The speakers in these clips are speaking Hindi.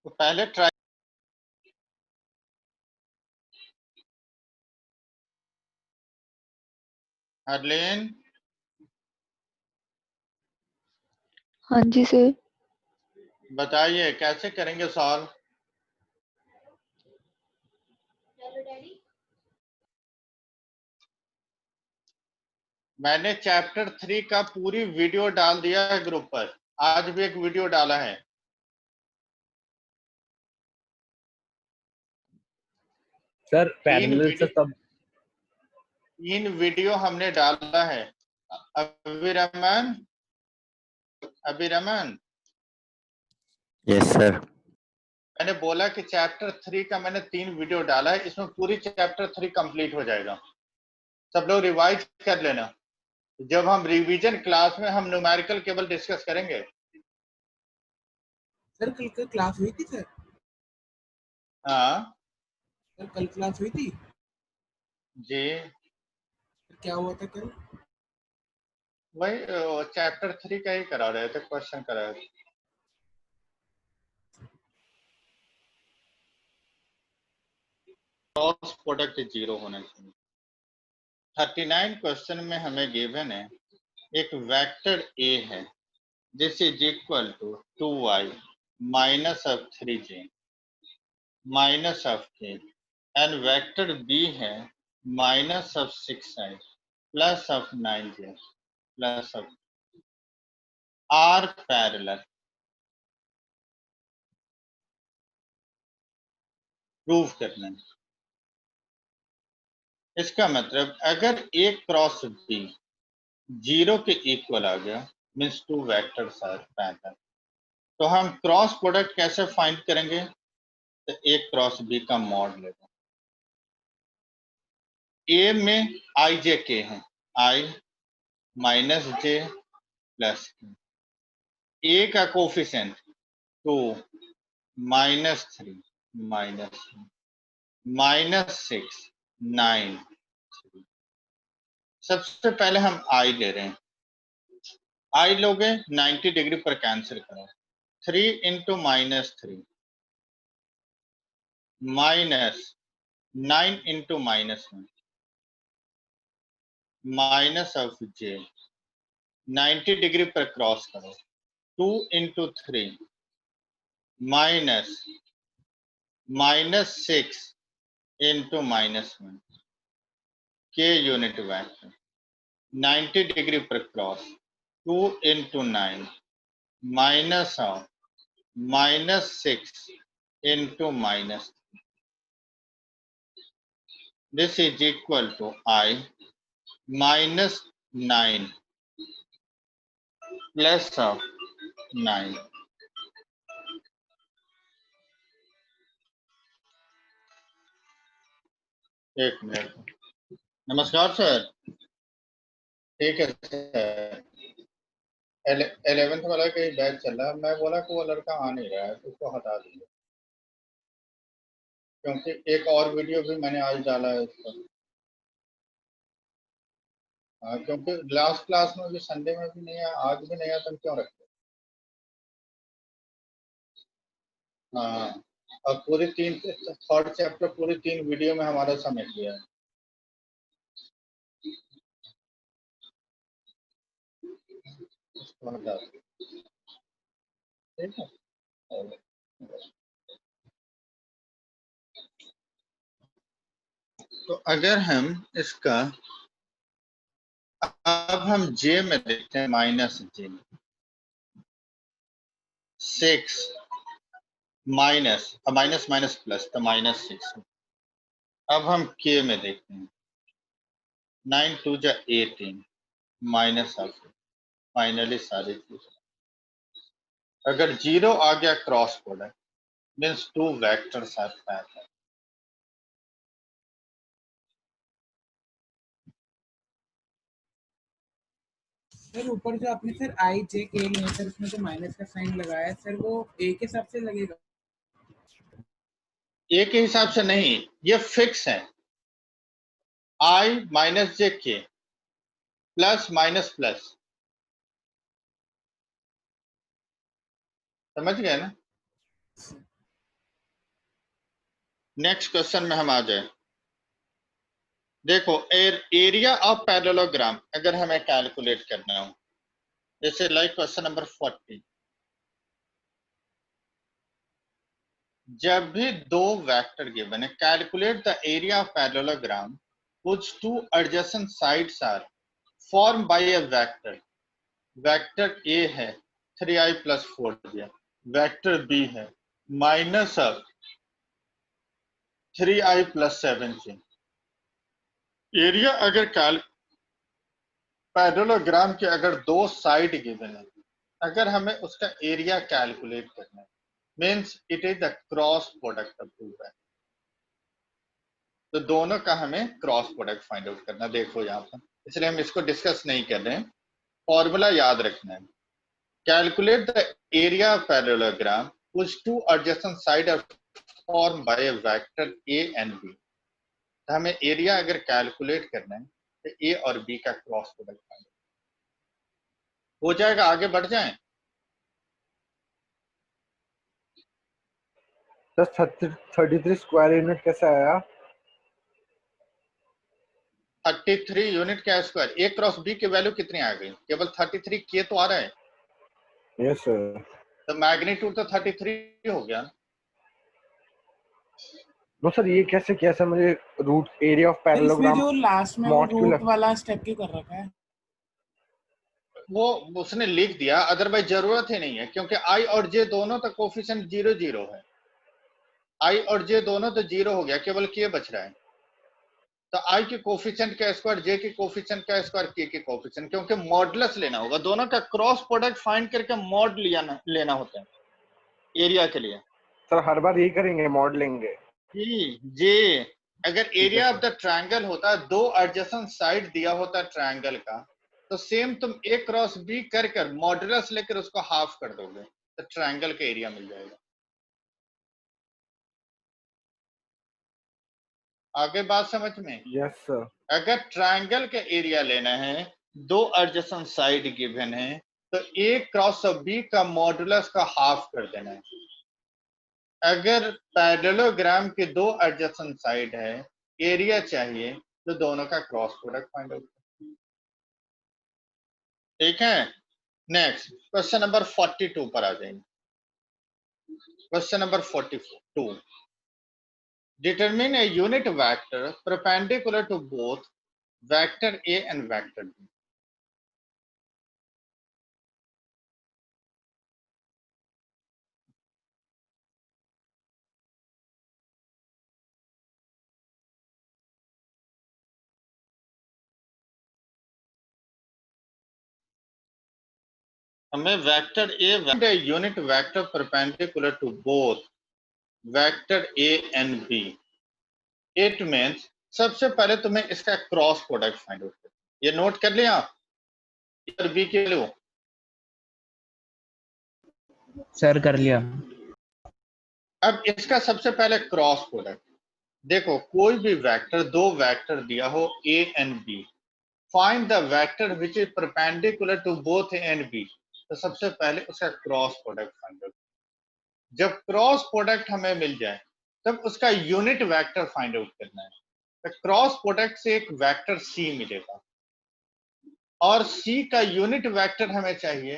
तो पहले ट्राई। हरलीन, हाँ जी सर। बताइए कैसे करेंगे सॉल्व। मैंने चैप्टर 3 का पूरी वीडियो डाल दिया है ग्रुप पर, आज भी एक वीडियो डाला है। सर पैरेलल से सब 3 वीडियो हमने डाला है। अभिरमन, अभिरमन, यस सर। मैंने बोला कि चैप्टर 3 का मैंने 3 वीडियो डाला है, इसमें पूरी चैप्टर 3 कंप्लीट हो जाएगा। सब लोग रिवाइज कर लेना। जब हम रिवीजन क्लास में हम न्यूमेरिकल केवल डिस्कस करेंगे। सर कल क्लास हुई थी सर? हाँ सर कल क्लास हुई थी जी, क्या हुआ था कल? वही चैप्टर 3 का ही करा रहे थे, क्वेश्चन करा रहे थे। क्रॉस प्रोडक्ट 0 होना चाहिए। 39 क्वेश्चन में हमें गिवन है एक वेक्टर ए है, this is equal to 2y minus of 3j minus of k, and vector B है minus of 6i plus of 9j plus of are parallel. Prove करना है। इसका मतलब अगर ए क्रॉस बी 0 के इक्वल आ गया, मीन्स 2 वेक्टर्स आर पैरेलल, तो हम क्रॉस प्रोडक्ट कैसे फाइंड करेंगे? तो ए क्रॉस बी का मॉड लेगा। ए में आई जे के है, आई माइनस जे प्लस ए का कोफिशिएंट 2 माइनस 3 माइनस माइनस 6 9। सबसे पहले हम आई ले रहे हैं, आई लोगे 90 डिग्री पर कैंसिल करो, 3 into minus 3 minus 9 into minus 1 minus of J 90 degree पर क्रॉस करो, 2 into 3 minus minus 6 into minus 1 के यूनिट वेक्टर 90 डिग्री पर cross, 2 into 9 minus of minus 6 into minus, this is equal to I minus 9 plus of 9। एक मिनट, नमस्कार सर। ठीक है सर, 11th वाला का बैच चल रहा है। मैं बोला कि वो लड़का आ नहीं रहा है तो उसको हटा दीजिए, क्योंकि एक और वीडियो भी मैंने आज डाला है उस पर। हाँ, क्योंकि लास्ट क्लास में भी संडे में भी नहीं आया, आज भी नहीं आया, तुम क्यों रखते? हाँ, और पूरी 3 चैप्टर पूरी 3 वीडियो में हमारा समेट लिया है। उसको हटा दीजिए, ठीक है। तो अगर हम इसका अब हम जे में देखते हैं, माइनस जे 6 माइनस माइनस माइनस प्लस तो माइनस 6। अब हम के में देखते हैं, 9 2 जा 18 माइनस ऑफ, फाइनली सारी चीज अगर 0 आ गया cross product means 2 vectors are parallel. Sir ऊपर जो आपने सर आई जे के लिए सर उसमें जो माइनस का साइन लगाया है सर वो ए के हिसाब से लगेगा? ए के हिसाब से नहीं, ये फिक्स है। आई माइनस जे के प्लस माइनस प्लस, समझ गए ना? नेक्स्ट क्वेश्चन में हम आ जाए। देखो एरिया ऑफ पैरेललोग्राम अगर हमें कैलकुलेट करना हो, जैसे लाइक क्वेश्चन नंबर 40, जब भी दो वेक्टर गिवन है, calculate the area of parallelogram which two adjacent sides are formed by a vector. Vector A है 3i plus 4j, vector B है minus of 3i plus 7j। Area अगर पैरेललोग्राम के अगर दो साइड गिवन है, अगर हमें उसका एरिया कैलकुलेट करना है, means it is the cross product of two vector. तो दोनों का हमें क्रॉस प्रोडक्ट फाइंड आउट करना। देखो यहाँ पर, इसलिए हम इसको डिस्कस नहीं कर रहे हैं, फॉर्मूला याद रखना है। Calculate the area of parallelogram which two adjacent side are formed by a vector A and B. तो हमें एरिया अगर कैलकुलेट करना है तो ए और बी का क्रॉस प्रोडक्ट फाइंड हो जाएगा। आगे बढ़ जाएं। सर 33 स्क्वायर यूनिट कैसे आया? 33 यूनिट का स्क्वायर, ए क्रॉस बी की वैल्यू कितनी आ गई? केवल 33 के तो आ रहा है। Yes sir. तो मैग्नीट्यूड तो 33 हो गया। नो सर, ये कैसे किया सर? मुझे रूट एरिया ऑफ इसमें पैरेललोग्राम जो लास्ट में वो रूट वाला स्टेप क्यों कर रखा है? वो उसने लिख दिया, अदरवाइज जरूरत ही नहीं है, क्योंकि आई और जे दोनों तो कोफिशिएंट 0 0 है। आई और जे दोनों तो 0 हो गया, केवल के बच रहा है। तो आई के कोफिशिएंट का स्क्वायर, जे के कोफिशिएंट का स्क्वायर, के कोफिशिएंट, क्योंकि मॉडुलस लेना होगा, दोनों का क्रॉस प्रोडक्ट फाइंड करके मॉड लेना होता है एरिया के लिए। सर हर बार यही करेंगे, मॉड लेंगे? जे अगर एरिया ऑफ द ट्रायंगल होता है, दो एडजेसेंट साइड दिया होता है ट्रायंगल का, तो सेम तुम ए क्रॉस बी कर मॉडुलस लेकर उसको हाफ कर दोगे तो ट्रायंगल का एरिया मिल जाएगा। आगे बात समझ में? Yes sir. अगर ट्रायंगल का एरिया लेना है, दो एडजेसेंट साइड गिवन है, तो ए क्रॉस बी का मॉडुलस का हाफ कर देना है। अगर पैरेललोग्राम के दो एडजेसेंट साइड है, एरिया चाहिए, तो दोनों का क्रॉस प्रोडक्ट फाइंड आउट। ठीक है। नेक्स्ट क्वेश्चन नंबर 42 पर आ जाएंगे। Question number 42, determine a unit vector perpendicular to both vector A and vector B. हमें vector A unit vector perpendicular to both vector A and B. It means सबसे पहले तुम्हें इसका क्रॉस प्रोडक्ट फाइंड आउट करना। ये नोट कर लिया आप, ए और बी के लिए? सर कर लिया। अब इसका सबसे पहले क्रॉस प्रोडक्ट देखो, कोई भी वेक्टर, दो वेक्टर दिया हो A and B, find the vector which is perpendicular to both A and B. तो सबसे पहले उसका क्रॉस प्रोडक्ट फाइंड आउट। जब क्रॉस प्रोडक्ट हमें मिल जाए तब उसका यूनिट वेक्टर फाइंड आउट करना है। तो क्रॉस प्रोडक्ट से एक वेक्टर सी मिलेगा और सी का यूनिट वेक्टर हमें चाहिए,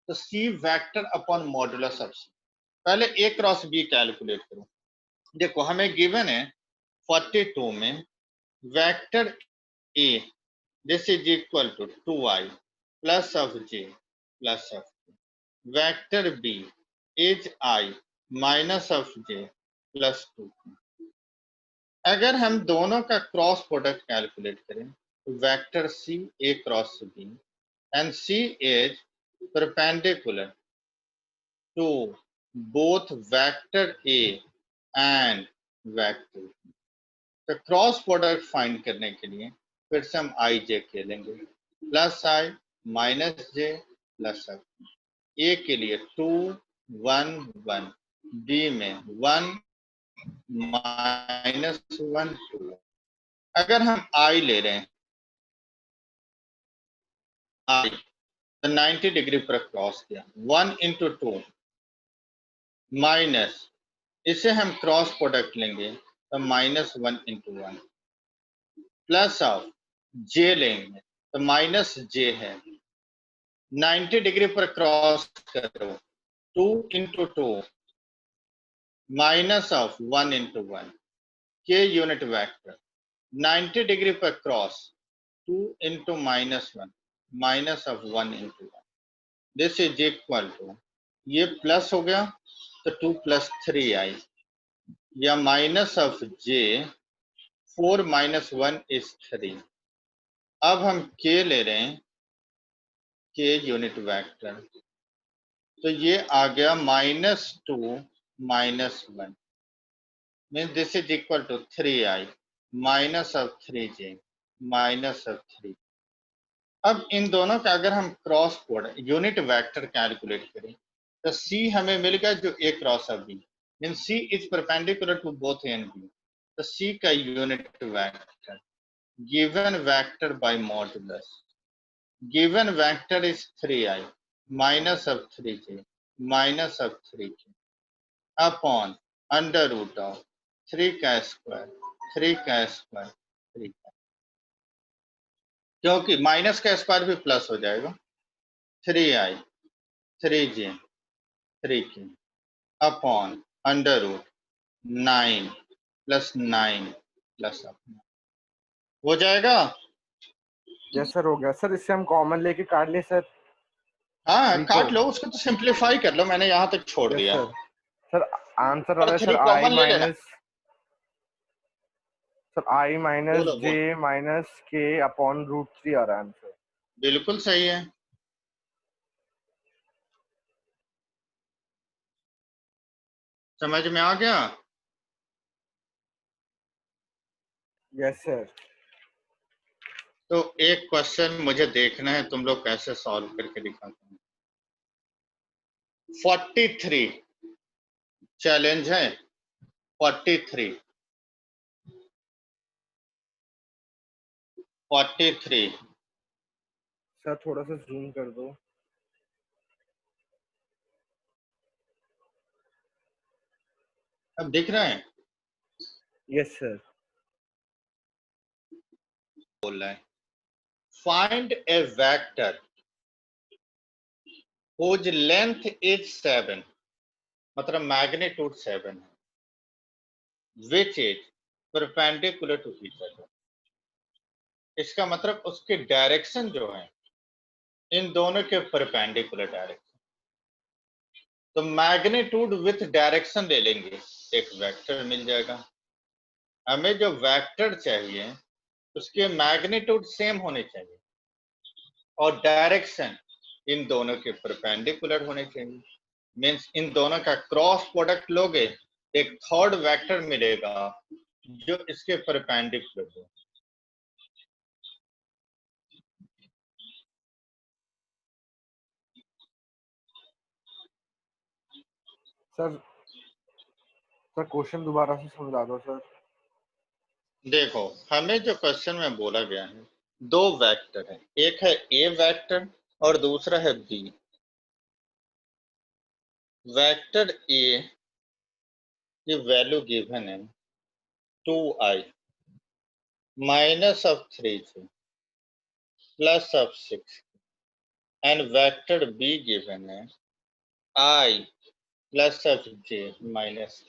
तो C vector upon modulus of सी। पहले ए क्रॉस बी कैलकुलेट करो। देखो हमें गिवन है 42 में vector A this is equal to 2i plus of j plus of vector B is i minus of j plus 2। अगर हम दोनों का क्रॉस प्रोडक्ट कैलकुलेट करें तो vector C A cross B and C is perpendicular to both vector A and vector B. तो क्रॉस प्रोडक्ट फाइंड करने के लिए फिर से हम आई जे खेलेंगे, plus i minus j plus F. A के लिए 2 1 1, बी में 1 माइनस 1 2। अगर हम आई ले रहे हैं, आई तो 90 डिग्री पर क्रॉस किया, 1 इंटू 2 माइनस, इसे हम क्रॉस प्रोडक्ट लेंगे तो -1 × 1 प्लस ऑफ जे लेंगे तो -j है। 90 डिग्री पर क्रॉस करो 2 × 2 माइनस ऑफ 1 × 1 के यूनिट वेक्टर 90 डिग्री पर cross 2 × -1 minus of 1 × 1 this is equal to ये प्लस हो गया तो 2 + 3i या माइनस ऑफ j 4 - 1 is 3। अब हम k ले रहे हैं k यूनिट वेक्टर तो ये आ गया -2 - 1 means this is equal to 3i minus of 3j minus of 3। अब इन दोनों का अगर हम cross product unit vector calculate करें तो c हमें मिल गया जो a cross of b mean c is perpendicular to both a and b। तो c का unit vector given vector by modulus given vector is 3i minus of 3j minus of 3k upon under root of 3 का स्क्वायर 3 का स्क्वायर 3 का, क्योंकि माइनस का स्क्वायर भी प्लस हो जाएगा 3i 3j 3k upon under root 9 + 9 plus हो जाएगा। यस सर हो गया सर। इससे हम कॉमन लेके काट ले सर। हाँ Three काट को- लो उसको तो सिंप्लीफाई कर लो, मैंने यहाँ तक छोड़ यस दिया। सर। सर आंसर आ रहा है और सर 3 i कॉमन ले लेना। माइनस सर i माइनस बोलो, j माइनस k अपॉन √3 आ रहा है आंसर। बिल्कुल सही है। समझ में आ गया? Yes sir. तो एक क्वेश्चन मुझे देखना है तुम लोग कैसे सॉल्व करके दिखाते हैं। 43 चैलेंज है 43 सर थोड़ा सा जूम कर दो। अब दिख रहा है? Yes sir. बोल रहा है find A vector whose length is 7 मतलब मैग्नीट्यूड 7 है which is perpendicular to each other। इसका मतलब उसके डायरेक्शन जो है इन दोनों के परपेंडिकुलर डायरेक्शन। तो मैग्नीट्यूड विथ डायरेक्शन ले लेंगे एक वेक्टर मिल जाएगा। हमें जो वेक्टर चाहिए उसके मैग्नीट्यूड सेम होने चाहिए और डायरेक्शन इन दोनों के परपेंडिकुलर होने चाहिए। मीन्स इन दोनों का क्रॉस प्रोडक्ट लोगे एक थर्ड वेक्टर मिलेगा जो इसके परपेंडिकुलर हो। सर क्वेश्चन दोबारा से समझा दो सर। देखो हमें जो क्वेश्चन में बोला गया है दो वेक्टर है, एक है ए वेक्टर और दूसरा है बी। वेक्टर ए की वैल्यू गिवन है 2i minus of 3j plus of 6 and vector be given है i plus of j minus.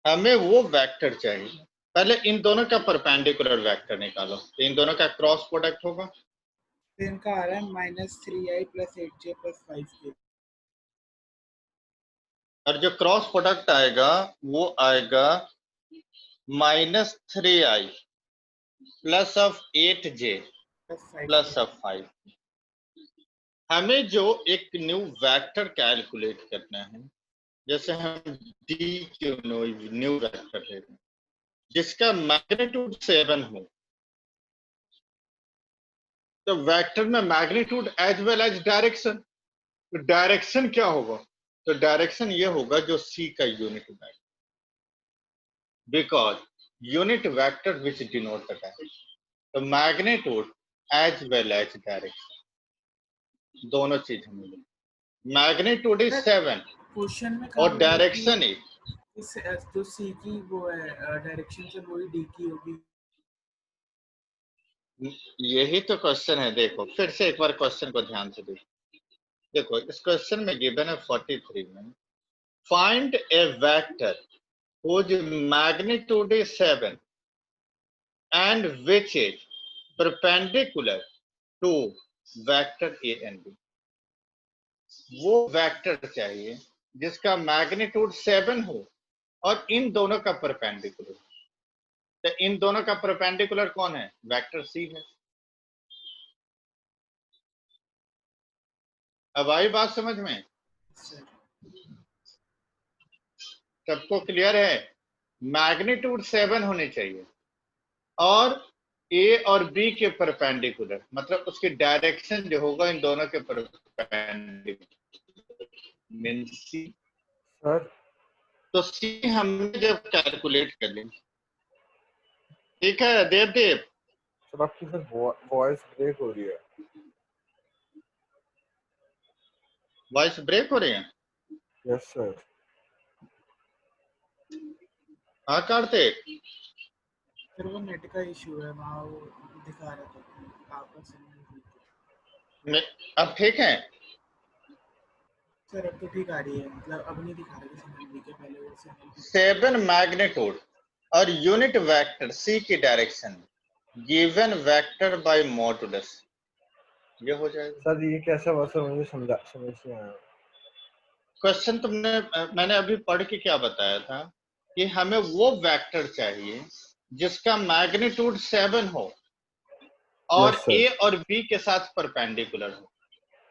हमें वो वेक्टर चाहिए, पहले इन दोनों का परपेंडिकुलर वेक्टर निकालो। तो इन दोनों का क्रॉस प्रोडक्ट होगा तो इनका आ रहा है -3i + 8j + 5k। और जो क्रॉस प्रोडक्ट आएगा वो आएगा -3i plus of 8j plus of 5। हमें जो एक न्यू वेक्टर कैलकुलेट करना है, जैसे हम डी क्यों न्यू वेक्टर ले रहे हैं जिसका मैग्नीट्यूड 7 हो, तो वेक्टर में magnitude as well as direction. तो डायरेक्शन क्या होगा? तो डायरेक्शन ये होगा जो सी का unit vector, because unit vector which denote the direction. तो magnitude as well as direction दोनों चीज हमें। मैग्नीट्यूड इज 7 क्वेश्चन में और डायरेक्शन इज इस जो सी की वो है डायरेक्शन से वही डी की होगी। यही तो क्वेश्चन है। देखो फिर से एक बार क्वेश्चन को ध्यान से देखो इस क्वेश्चन में गिवन है 43 में, find A vector whose magnitude is 7 and which is perpendicular to vector A and B। वो वेक्टर चाहिए जिसका मैग्नीट्यूड 7 हो और इन दोनों का परपेंडिकुलर। तो इन दोनों का परपेंडिकुलर कौन है? वेक्टर सी है। अब आई बात समझ में? सबको क्लियर है? मैग्नीट्यूड 7 होनी चाहिए और ए और बी के परपेंडिकुलर, मतलब उसकी डायरेक्शन जो होगा इन दोनों के परपेंडिकुलर मीन सी। सर तो सी हमने जब कैलकुलेट कर ली, ठीक है देव। सर आपकी सर वॉइस ब्रेक हो रही है। वॉइस ब्रेक हो रही है? Yes sir. हाँ करते सर वो नेट का इशू है, वहाँ वो दिखा रहा था आपका सिग्नल। अब ठीक है? सर अब तो ठीक आ रही है, मतलब अब नहीं दिखा रहा सिग्नल वीक है, पहले वो सिग्नल 7 मैग्नीट्यूड और यूनिट वेक्टर सी की direction given vector by modulus, ये हो जाएगा। सर ये कैसा हुआ सर, मुझे समझ नहीं आया। क्वेश्चन मैंने अभी पढ़ के क्या बताया था कि हमें वो वेक्टर चाहिए जिसका मैग्नीट्यूड 7 हो और Yes, sir. ए और बी के साथ परपेंडिकुलर हो,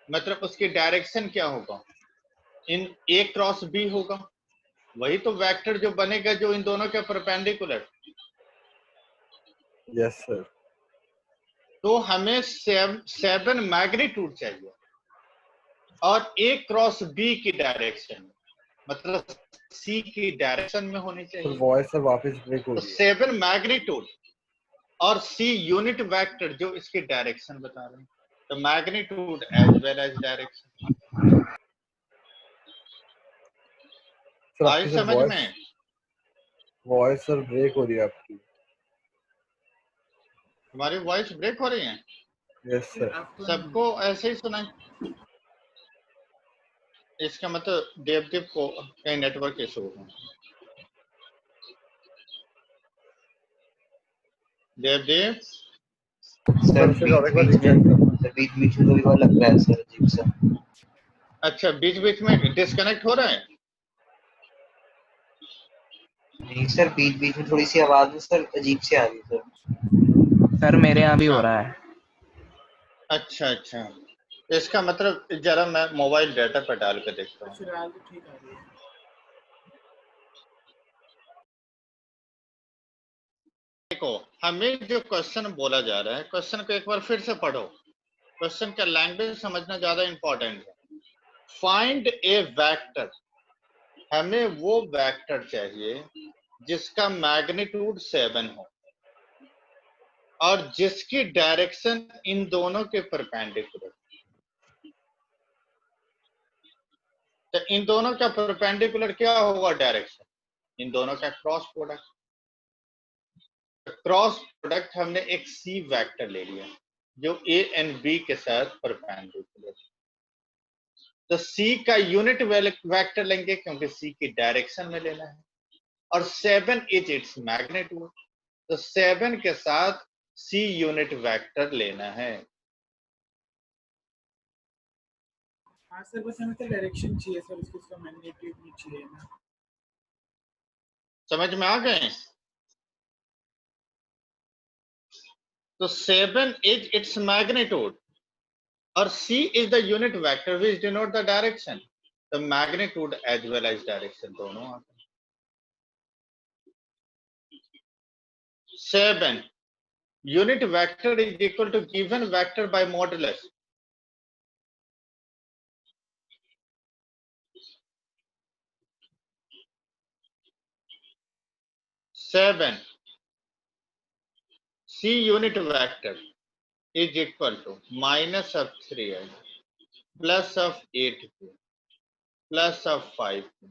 मतलब उसकी डायरेक्शन क्या होगा? इन ए क्रॉस बी होगा। वही तो वेक्टर जो बनेगा जो इन दोनों के परपेंडिकुलर। Yes sir. तो हमें 7 मैग्नीट्यूड चाहिए और ए क्रॉस बी की डायरेक्शन, मतलब सी की डायरेक्शन में होनी सर चाहिए। वॉइस सर वापस ब्रेक हो तो रही है। 7 मैग्नीट्यूड और सी यूनिट वेक्टर जो इसकी डायरेक्शन बता रहे हैं, तो magnitude as well as direction. Sir I आपकी सर समझ में? वॉइस सर ब्रेक हो रही है आपकी। तुम्हारी वॉइस ब्रेक हो रही है? Yes sir. सबको ऐसे ही सुनाई? इसका मतलब देवदीप को कहीं नेटवर्क इशू होगा। देवदीप सर बीच बीच में कभी लग रहा है सर अजीब सा। अच्छा, बीच बीच में डिस्कनेक्ट हो रहा है? नहीं सर, बीच बीच में थोड़ी सी आवाज सर अजीब सी आ रही है सर मेरे यहाँ भी हो रहा है। अच्छा अच्छा, इसका मतलब जरा मैं मोबाइल डाटा पर डाल के देखता हूँ। फिलहाल तो ठीक आ रही है। देखो हमें जो क्वेश्चन बोला जा रहा है, क्वेश्चन को एक बार फिर से पढ़ो। क्वेश्चन का लैंग्वेज समझना ज्यादा इंपॉर्टेंट है। फाइंड ए वेक्टर, हमें वो वेक्टर चाहिए जिसका मैग्नीट्यूड 7 हो और जिसकी डायरेक्शन इन दोनों के परपेंडिकुलर। तो इन दोनों का परपेंडिकुलर क्या होगा डायरेक्शन? इन दोनों का क्रॉस प्रोडक्ट। क्रॉस प्रोडक्ट हमने एक सी वेक्टर ले लिया जो ए एंड बी के साथ परपेंडिकुलर। तो सी का यूनिट वेक्टर लेंगे क्योंकि सी की डायरेक्शन में लेना है, और 7 इज इट्स मैग्नीट्यूड, तो 7 के साथ सी यूनिट वेक्टर लेना है। हाँ सर, बस हमें तो डायरेक्शन चाहिए सर, उसका मैग्नीट्यूड नहीं चाहिए ना। समझ में आ गए? तो 7 इज इट्स मैग्नीट्यूड और C is the unit vector which denote the direction, the magnitude as well as direction दोनों आते हैं। 7 unit vector is equal to given vector by modulus। Seven C unit vector is equal to minus of 3i plus of 8p plus of 5p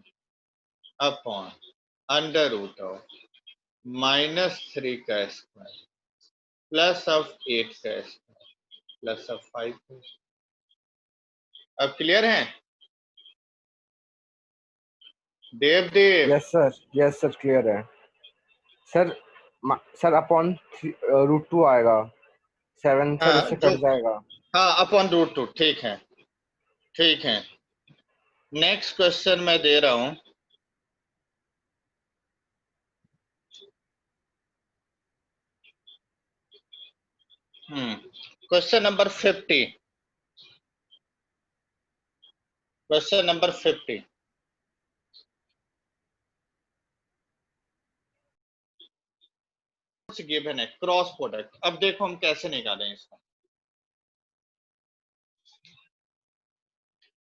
upon under root of -3 का स्क्वायर प्लस ऑफ 8 का स्क्वायर प्लस ऑफ 5 का। अब क्लियर है देव? यस सर क्लियर है सर। सर अपॉन √2 आएगा 7 सर, हाँ इससे जो कट जाएगा। हाँ अपॉन √2, ठीक है ठीक है। नेक्स्ट क्वेश्चन मैं दे रहा हूं। Question number 50। Question number 50 given है क्रॉस प्रोडक्ट। अब देखो हम कैसे निकालें इसका।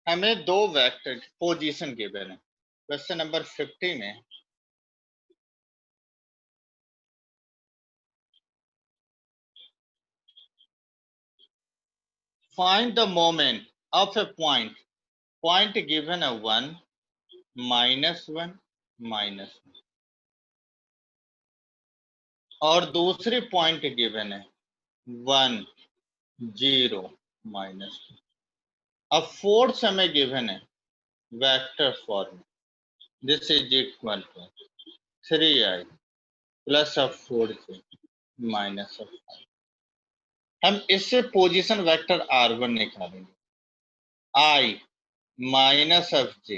हमें दो वेक्टर पोजीशन गिवन है क्वेश्चन नंबर 50 में। Find the moment of A point given है 1 -1 -1 और दूसरी पॉइंट गिवन है 1 0 -2। अब फोर्स हमें गिवन है vector form. This is equal to 3i plus of 4j minus of 5। हम इससे पोजीशन वेक्टर r1 निकालेंगे। i minus of j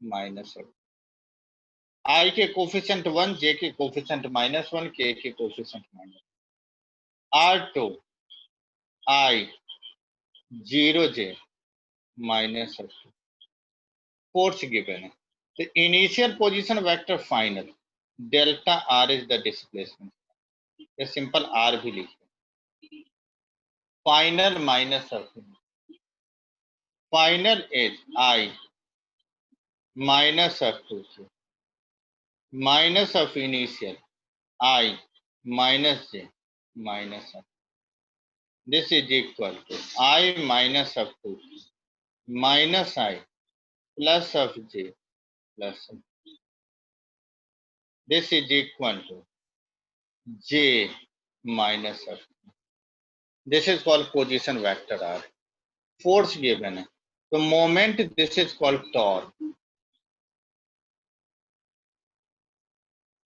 minus of i के कोफिशिएंट 1, j के कोफिशिएंट -1, k के coefficient r2 i 0j minus of 2। Force given है तो initial position vector final delta r is the displacement. ये सिंपल r भी लिखिए। Final minus of final is i minus of 2j minus of initial i minus j minus of. This is equal to i minus of 2j minus i plus of j plus. This is equal to j minus of. This is called position vector r। Force given है तो moment this is called torque.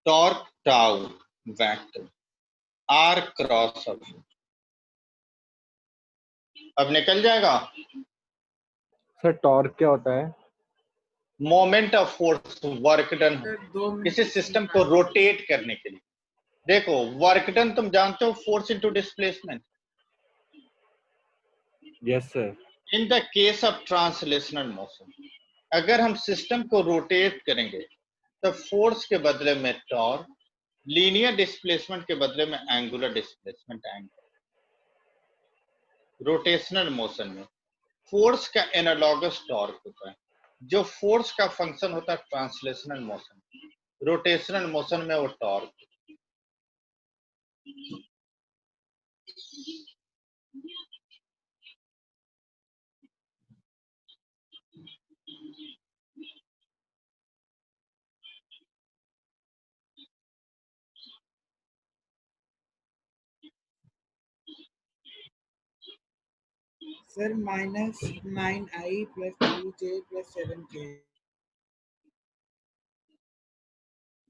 Torque tau vector r cross of. अब निकल जाएगा। सर टॉर्क क्या होता है? Moment of force work done sir 2 minute किसी सिस्टम को रोटेट करने के लिए। देखो वर्क डन तुम जानते हो force into displacement. Yes sir. In the case of translational motion अगर हम सिस्टम को रोटेट करेंगे तो फोर्स के बदले में टॉर्क, लीनियर डिस्प्लेसमेंट के बदले में एंगुलर डिस्प्लेसमेंट आएंगे। रोटेशनल मोशन में फोर्स का एनालॉगस टॉर्क होता है। जो फोर्स का फंक्शन होता है ट्रांसलेशनल मोशन, रोटेशनल मोशन में वो torque. Sir -9i plus 2j plus 7k।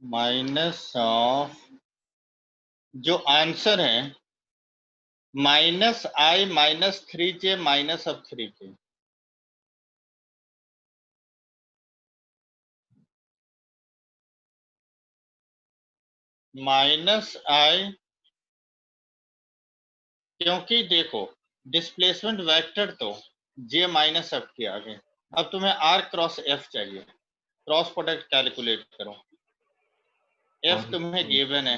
Minus of जो आंसर है -i -3j minus of 3k। -i क्योंकि देखो डिस्प्लेसमेंट वेक्टर तो j माइनस एफ के आगे। अब तुम्हें r क्रॉस f चाहिए। क्रॉस प्रोडक्ट कैलकुलेट करो। f तुम्हें गिवन है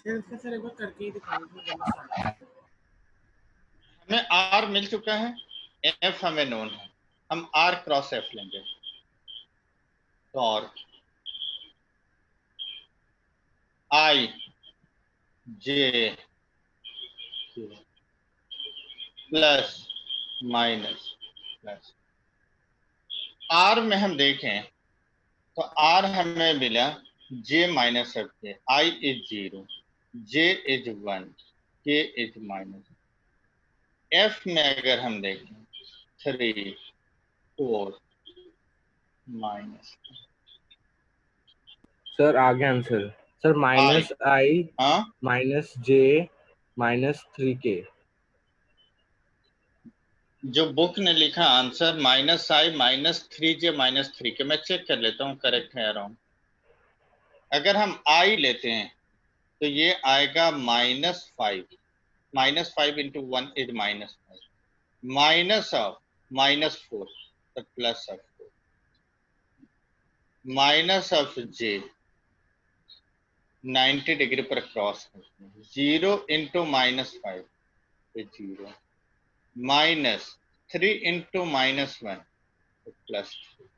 सर इसका सर एक बार करके ही दिखा दीजिए गलत आ रहा है। हमें आर मिल चुका है, एफ हमें नोन है, हम आर क्रॉस एफ लेंगे। Torque i j plus minus plus. R में हम देखें तो आर हमें मिला जे माइनस एफ के, आई इज 0, जे इज 1, के इज माइनस। एफ में अगर हम देखें 3 4 माइनस। सर आगे आंसर सर आई, -i हाँ -j -3k। जो बुक ने लिखा आंसर -i -3j -3k, मैं चेक कर लेता हूँ करेक्ट है या रॉन्ग। अगर हम i लेते हैं तो ये आएगा -5, -5 इंटू 1 इज -5, माइनस ऑफ -4 तो plus of 4, minus of j 90 degree पर क्रॉस करते हैं, 0 इंटू -5 तो 0, -3 इंटू -1 तो +3।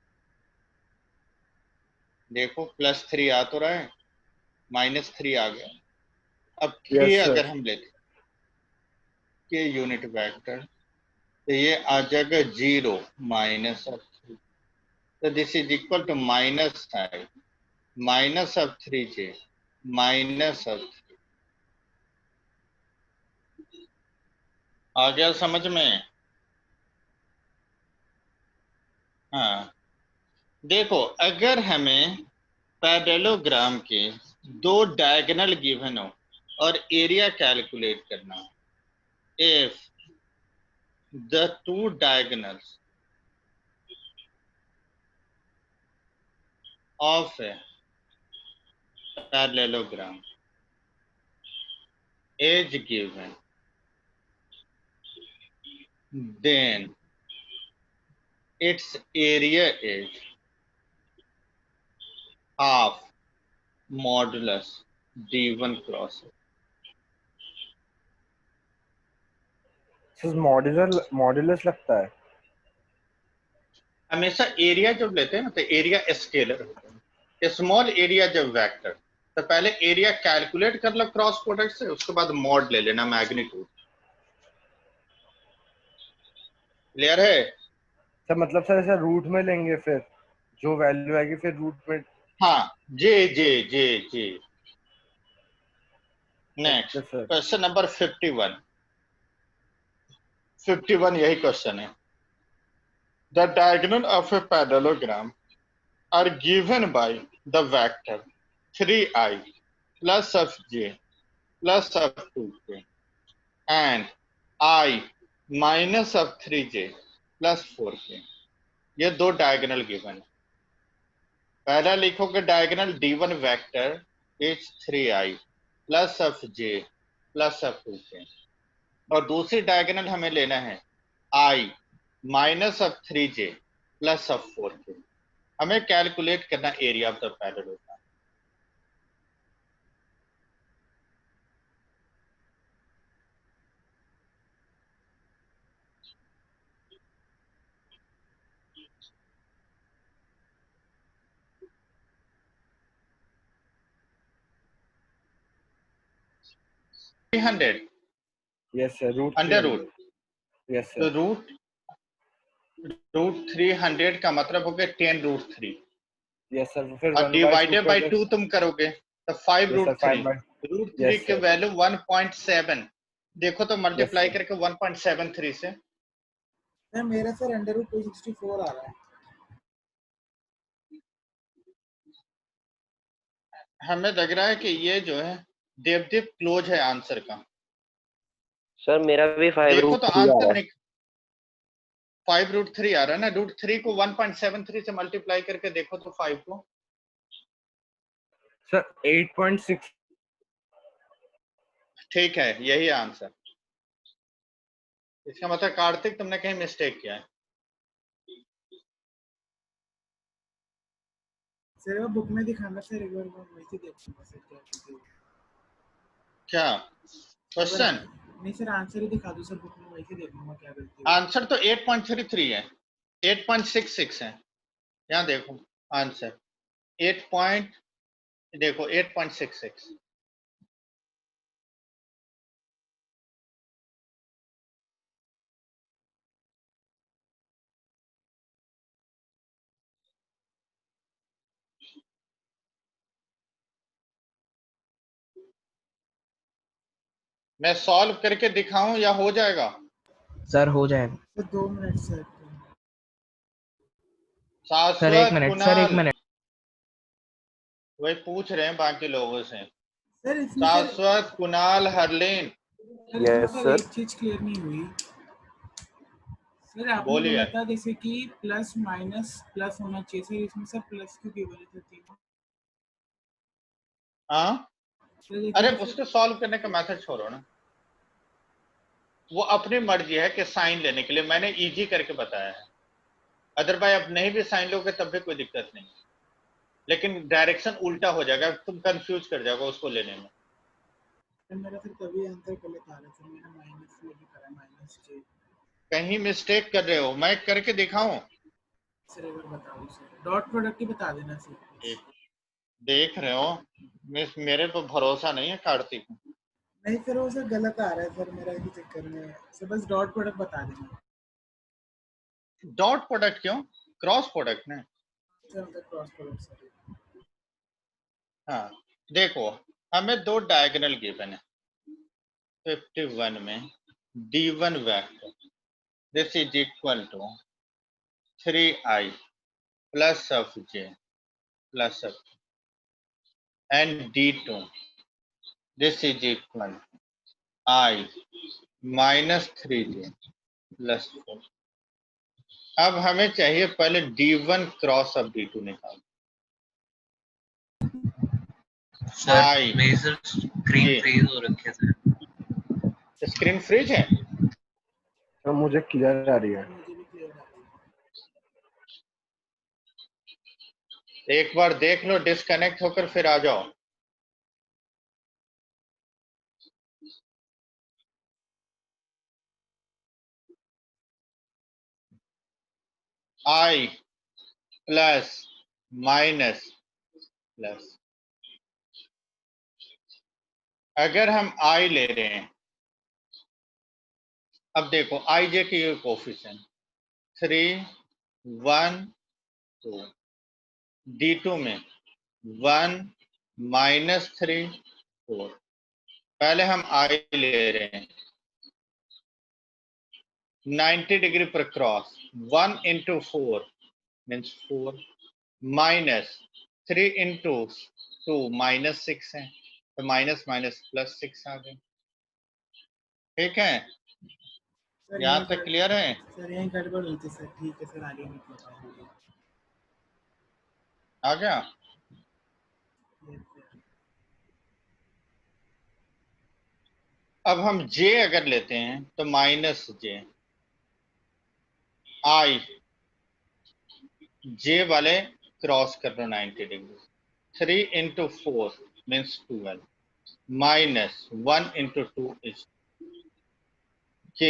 देखो +3 आ तो रहा है, -3 आ गया। अब के यस अगर सर। हम लेते के यूनिट वेक्टर तो ये आ जाएगा 0 माइनस ऑफ 3, तो this is equal to -i minus of 3j minus of 3। आ गया समझ में? हाँ देखो, अगर हमें पैरेललोग्राम के दो डायगोनल गिवन हो और एरिया कैलकुलेट करना हो, if the two diagonals of a parallelogram is given, then its area is half modulus d1 cross। Sir modulus लगता है। हमेशा एरिया जब लेते हैं ना तो एरिया स्केलर होता है, स्मॉल एरिया जब वेक्टर, तो पहले एरिया कैलकुलेट कर लो क्रॉस प्रोडक्ट से, उसके बाद मॉड ले लेना मैग्नीट्यूड। क्लियर है? सर मतलब सर ऐसा रूट में लेंगे, फिर जो वैल्यू आएगी फिर रूट में। हाँ J J J J. Okay next sir. Question number 51। 51 यही क्वेश्चन है। The diagonal of a parallelogram are given by the vector 3i plus of j plus of 2k and I minus of 3j plus 4k। ये दो डायगोनल गिवन है। पहला लिखोगे diagonal d1 vector is 3i plus of j plus of 2k, और दूसरी डायगोनल हमें लेना है i minus of 3j plus of 4k। हमें कैलकुलेट करना area of the parallelogram. Hundred yes sir root under root, 300। Yes तो सर। रूट 300 का मतलब हो गया 10√3, यस सर फिर और 1/2 डिवाइडेड पे बाई अगर। 2 तुम करोगे तो 5 yes sir root three 5/। Root three yes के सर। वैल्यू 1.7, देखो तो यस मल्टीप्लाई सर। करके 1.73 से। सर मेरा सर √264 आ रहा है। हमें लग रहा है कि ये जो है देवदीप क्लोज है आंसर का। सर मेरा भी 5 देखो रूट तो 3 आ रहा आंसर है। निक 5√3 आ रहा है ना, √3 को 1.73 से मल्टीप्लाई करके देखो तो 5 को। सर 8.6। ठीक है, यही आंसर। इसका मतलब कार्तिक तुमने कहीं मिस्टेक किया है। सर वो बुक में दिखाना सर एक बार मैं वैसे देखूंगा सर क्या चीज़ है। क्या क्वेश्चन? नहीं सर, आंसर ही दिखा दो सर, बुक में वही से देख लूंगा क्या गलती है। आंसर तो 8.33 है, 8.66 है। यहाँ देखो आंसर 8.66। मैं सॉल्व करके दिखाऊं या हो जाएगा? सर हो जाएगा। Sir 2 minute sir. सर 1 शाश्वत, मिनट, सर 1 कुणाल, मिनट। वही पूछ रहे हैं बाकी लोगों से। सर इसमें शाश्वत, कुणाल, हरलीन, सर Yes, मतलब sir. एक चीज क्लियर नहीं हुई सर। आपने बोलिए। बोला था जैसे कि प्लस माइनस प्लस होना चाहिए सर, इसमें सर प्लस क्यों गिवन है सर तीनों? हाँ, सर देखिए अरे जैसे- उसके सॉल्व करने का मेथड छोड़ो ना, वो अपनी मर्जी है कि साइन लेने के लिए मैंने इजी करके बताया है। अदरवाइज अब नहीं भी साइन लोगे तब भी कोई दिक्कत नहीं, लेकिन डायरेक्शन उल्टा हो जाएगा, तुम कंफ्यूज कर जाओगे उसको लेने में। सर मेरा फिर तभी आंसर गलत आ रहा है सर, मैंने माइनस लेके करा माइनस जे। कहीं मिस्टेक कर रहे हो, मैं करके दिखाऊं? सर एक बार बताओ सर, डॉट प्रोडक्ट ही बता देना सर। एक देख रहे हो, मेरे पे भरोसा नहीं है कार्तिक। नहीं सर वो सर गलत आ रहा है सर मेरा इसी चक्कर में सर, बस डॉट प्रोडक्ट बता देना। डॉट प्रोडक्ट क्यों, क्रॉस प्रोडक्ट ना। सर मतलब क्रॉस प्रोडक्ट सर। हाँ देखो, हमें दो डायगोनल गिवन है 51 में। d1 vector this is equal to 3i plus of j plus of and d2 this is equal i minus 3j plus 4। अब हमें चाहिए पहले d1 क्रॉस ऑफ d2 निकाल। सर आई मेरी सर स्क्रीन फ्रीज हो रखी है सर। स्क्रीन फ्रीज है। तो मुझे क्लियर आ रही है। मुझे भी क्लियर आ रही है। एक बार देख लो, डिस्कनेक्ट होकर फिर आ जाओ। आई प्लस माइनस प्लस, अगर हम आई ले रहे हैं, अब देखो आई जे की कोफिशिएंट 3 1 2, d2 में 1 माइनस 3 4। पहले हम आई ले रहे हैं 90 डिग्री पर cross, 1 into 4 means 4 minus 3 into 2 minus 6 है, तो माइनस माइनस प्लस 6 आ गए। ठीक है, सर यहाँ यही तक क्लियर है? सर यही गड़बड़ हुई थी सर। ठीक है सर, आगे नहीं पता। आ गया? अब हम j अगर लेते हैं तो माइनस j, आई j वाले क्रॉस कर दो 90 degree, 3 into 4 means 12 minus 1 into 2 is k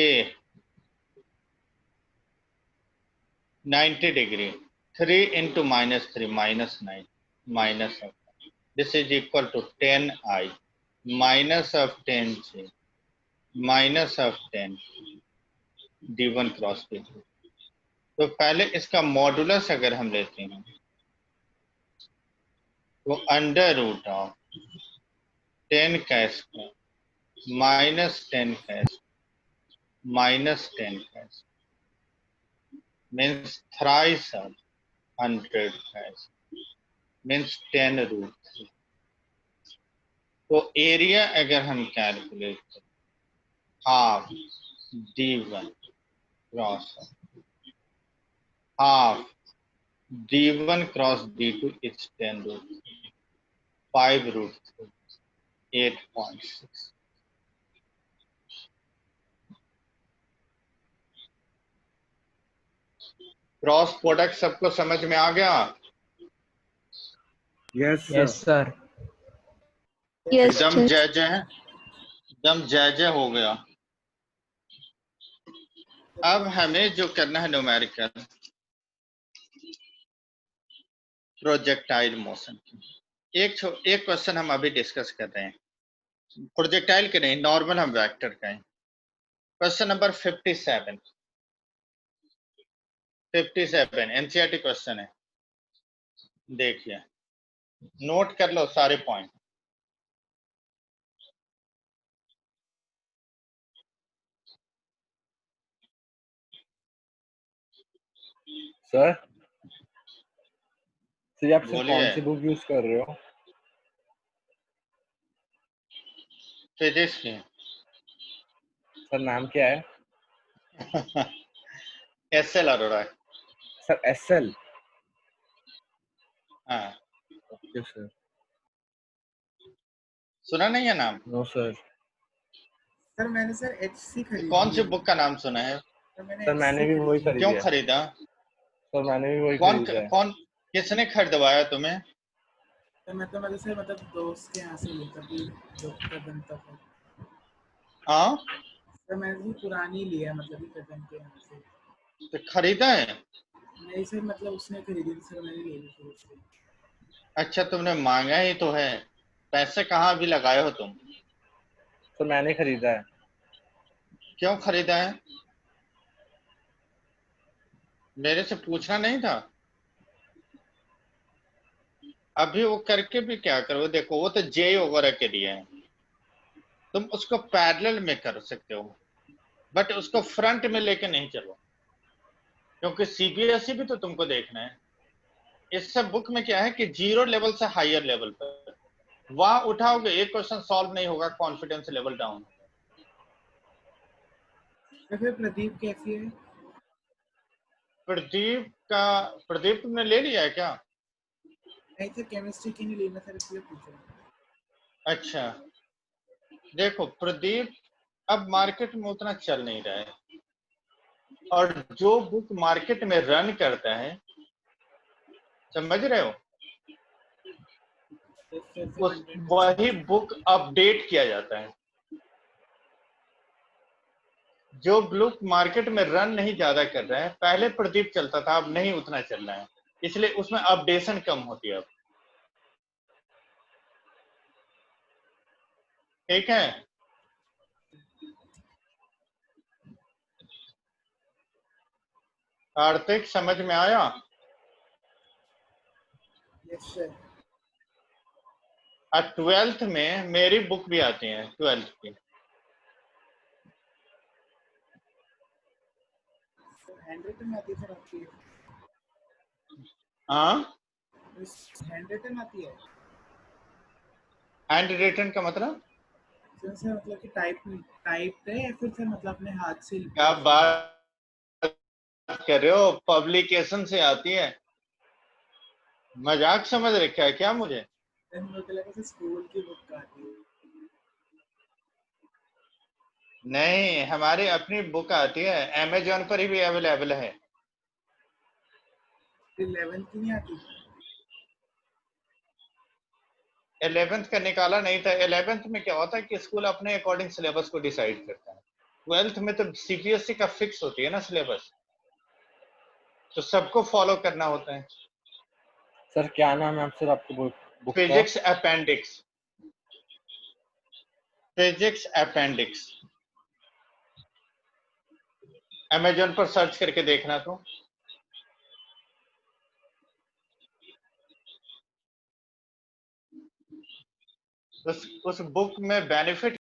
90 degree, 3 into minus 3 minus 9 minus of, this is equal to 10i minus of 10j minus of 10 d1 cross d2। तो पहले इसका मॉडुलस अगर हम लेते हैं तो अंडर रूट ऑफ 10 का स्क्वायर माइनस 10 का माइनस 10 का मीन्स थ्राइस ऑफ 100 का मीन्स 10 रूट 3। तो एरिया अगर हम कैलकुलेट करें half d1 cross half d1 cross d2 is 10 root 5 root 3 8.6। Cross product सबको समझ में आ गया? Yes yes sir. यस एकदम सर। जय जय है। एकदम जय जय हो गया। अब हमें जो करना है न्यूमेरिकल प्रोजेक्टाइल मोशन की। एक क्वेश्चन हम अभी डिस्कस कर रहे हैं, प्रोजेक्टाइल के नहीं, नॉर्मल हम वेक्टर का है। क्वेश्चन नंबर 57 एनसीईआरटी क्वेश्चन है, देखिए नोट कर लो सारे पॉइंट। सर सर आप सर बोलिए। कौन सी बुक यूज कर रहे हो? फिजिक्स की। सर नाम क्या है? एसएल अरोड़ा। Sir SL. हाँ, ओके सर। सुना नहीं है नाम? No sir. सर मैंने सर HC खरीदी कौन सी है। बुक का नाम सुना है? सर मैंने सर मैंने भी वही खरीदी है। क्यों खरीदी है। खरीदा? सर मैंने भी वही कौन खरीदा है। कौन किसने खरीदवाया तुम्हें? सर मैं तो मतलब से मतलब दोस्त के यहाँ से ली कभी जो कदम तक है। हाँ, सर मैंने भी पुरानी ली है मतलब कि कदम के यहाँ से। तो खरीदा है। नहीं सर मतलब उसने खरीदी थी सर, मैंने ले ली फिर उससे। अच्छा, तुमने मांगा ही तो है, पैसे कहाँ भी लगाए हो तुम? सर मैंने खरीदा है। क्यों खरीदा है? मेरे से पूछना नहीं था? अभी वो करके भी क्या करो, देखो वो तो जे वगैरह के लिए है, तुम उसको पैरेलल में कर सकते हो, बट उसको फ्रंट में लेके नहीं चलो, क्योंकि सीबीएसई भी तो तुमको देखना है। इस सब बुक में क्या है कि जीरो लेवल से हायर लेवल पर वहां उठाओगे एक क्वेश्चन सॉल्व नहीं होगा, कॉन्फिडेंस लेवल डाउन। तो फिर प्रदीप कैसी है? प्रदीप तुमने ले लिया है क्या? नहीं सर केमिस्ट्री की नहीं ली, मैं सर इसलिए पूछा। अच्छा, देखो प्रदीप अब मार्केट में उतना चल नहीं रहा है, और जो बुक मार्केट में रन करता है, समझ रहे हो, उस वही बुक अपडेट किया जाता है। जो बुक मार्केट में रन नहीं ज्यादा कर रहा है, पहले प्रदीप चलता था, अब नहीं उतना चल रहा है, इसलिए उसमें अपडेशन कम होती है अब। ठीक है, कार्तिक समझ में आया? Yes sir. और 12th में मेरी बुक भी आती है 12th की। हैंड रिटन आती है सर आपकी? हाँ, हैंड रिटन आती है हैंड रिटन का मतलब? सर मतलब कि टाइप है या फिर सर मतलब अपने हाथ से लिखते क्या हो? बात कर रहे हो, पब्लिकेशन से आती है, मजाक समझ रखा है क्या मुझे? सर मुझे तो लगा सर स्कूल की बुक आती है। नहीं, हमारी अपनी बुक आती है, अमेजोन पर ही भी अवेलेबल है। फिर 11th की नहीं आती? 11th का निकाला नहीं था। 11th में क्या होता है कि स्कूल अपने अकॉर्डिंग सिलेबस को डिसाइड करता है, 12th में तो सीबीएसई का फिक्स होती है ना सिलेबस, तो सबको फॉलो करना होता है। सर क्या नाम है सर आपको बुक का? Physics appendix, physics appendix, Amazon पर सर्च करके देखना। तो उस बुक में बेनिफिट